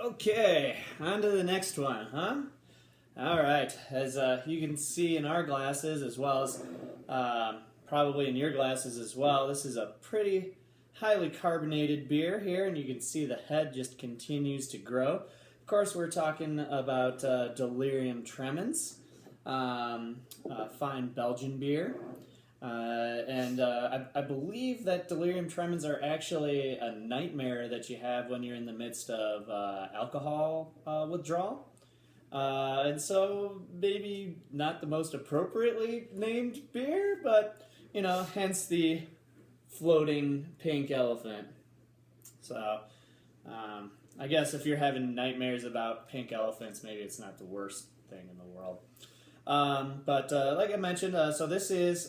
Okay, on to the next one, huh? All right, as you can see in our glasses, as well as probably in your glasses as well, this is a pretty highly carbonated beer here, and you can see the head just continues to grow. Of course, we're talking about Delirium Tremens, fine Belgian beer. I believe that delirium tremens are actually a nightmare that you have when you're in the midst of alcohol withdrawal. And so maybe not the most appropriately named beer, but, hence the floating pink elephant. So I guess if you're having nightmares about pink elephants, maybe it's not the worst thing in the world. But like I mentioned, so this is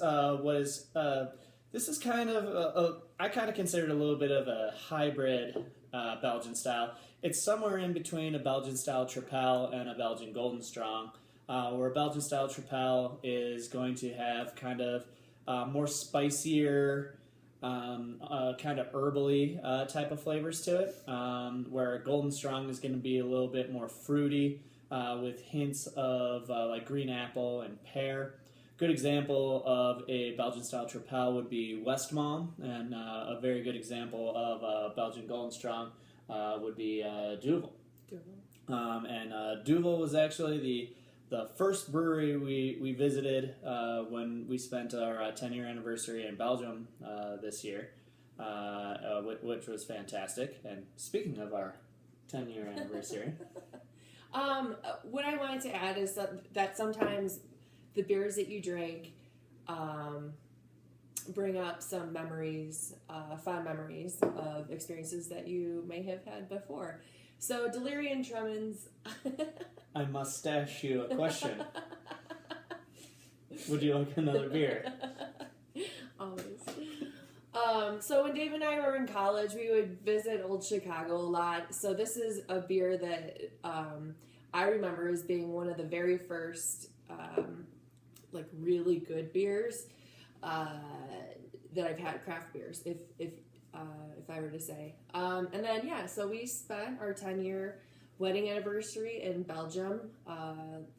this is kind of I kind of consider it a little bit of a hybrid Belgian style. It's somewhere in between a Belgian style Tripel and a Belgian Golden Strong, where a Belgian style Tripel is going to have kind of more spicier, kind of herbally type of flavors to it, where a Golden Strong is going to be a little bit more fruity. With hints of like green apple and pear. Good example of a Belgian-style Tripel would be Westmalle, and a very good example of Belgian Golden Strong would be Duvel. Duvel was actually the first brewery we visited when we spent our 10-year anniversary in Belgium this year, which was fantastic. And speaking of our 10-year anniversary... What I wanted to add is that sometimes the beers that you drink bring up some memories, fond memories of experiences that you may have had before. So, Delirium Tremens... I must ask you a question. Would you like another beer? Always. So when Dave and I were in college, we would visit Old Chicago a lot. So this is a beer that I remember as being one of the very first like really good beers that I've had, craft beers, if I were to say. And then so we spent our 10-year wedding anniversary in Belgium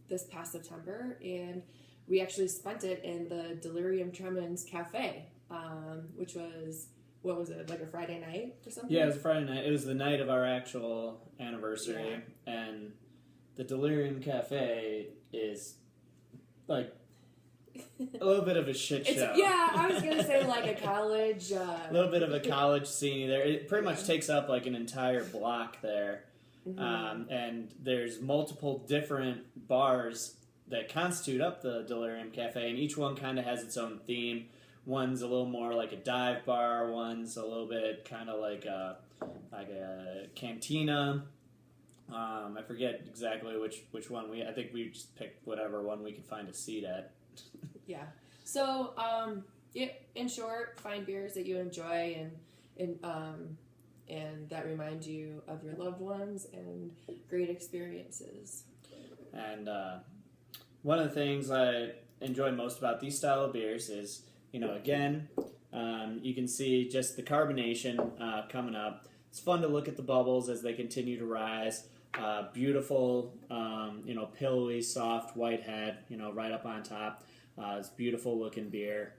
this past September, and we actually spent it in the Delirium Tremens Cafe. Which was, what was it, like a Friday night or something? Yeah, it was a Friday night. It was the night of our actual anniversary, and the Delirium Cafe is, like, a little bit of a shit show. Yeah, I was going to say, like, a college... a little bit of a college scene there. It pretty much takes up, like, an entire block there, and there's multiple different bars that constitute up the Delirium Cafe, and each one kind of has its own theme. One's a little more like a dive bar. One's a little bit kind of like a cantina. I forget exactly which one I think we just picked whatever one we could find a seat at. Yeah. So, in short, find beers that you enjoy and that remind you of your loved ones and great experiences. And one of the things I enjoy most about these style of beers is, again, you can see just the carbonation coming up. It's fun to look at the bubbles as they continue to rise. Beautiful, pillowy, soft, white head, right up on top. It's beautiful looking beer,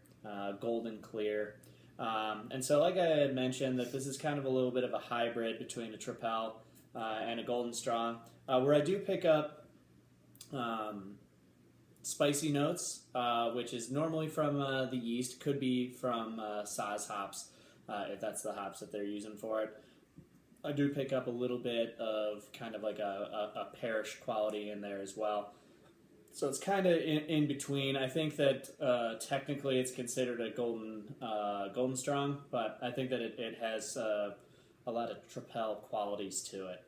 golden clear. And so, like I had mentioned, that this is kind of a little bit of a hybrid between a Tripel and a Golden Strong, where I do pick up spicy notes, which is normally from the yeast, could be from Saaz hops, if that's the hops that they're using for it. I do pick up a little bit of kind of like a pearish quality in there as well. So it's kind of in between. I think that technically it's considered a golden strong, but I think that it has a lot of Tripel qualities to it.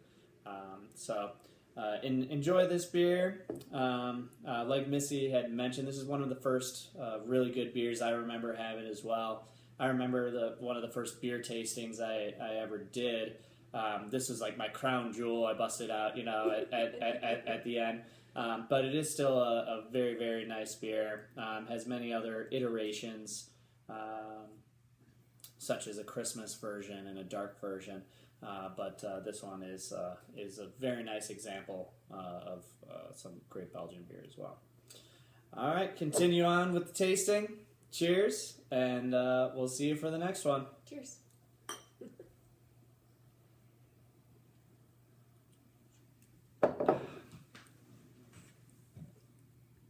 Enjoy this beer. Like Missy had mentioned, this is one of the first really good beers I remember having as well. I remember one of the first beer tastings I ever did. This was like my crown jewel. I busted out, at the end. But it is still a very, very nice beer. Has many other iterations. such as a Christmas version and a dark version. But this one is a very nice example of some great Belgian beer as well. All right, continue on with the tasting. Cheers, and we'll see you for the next one. Cheers.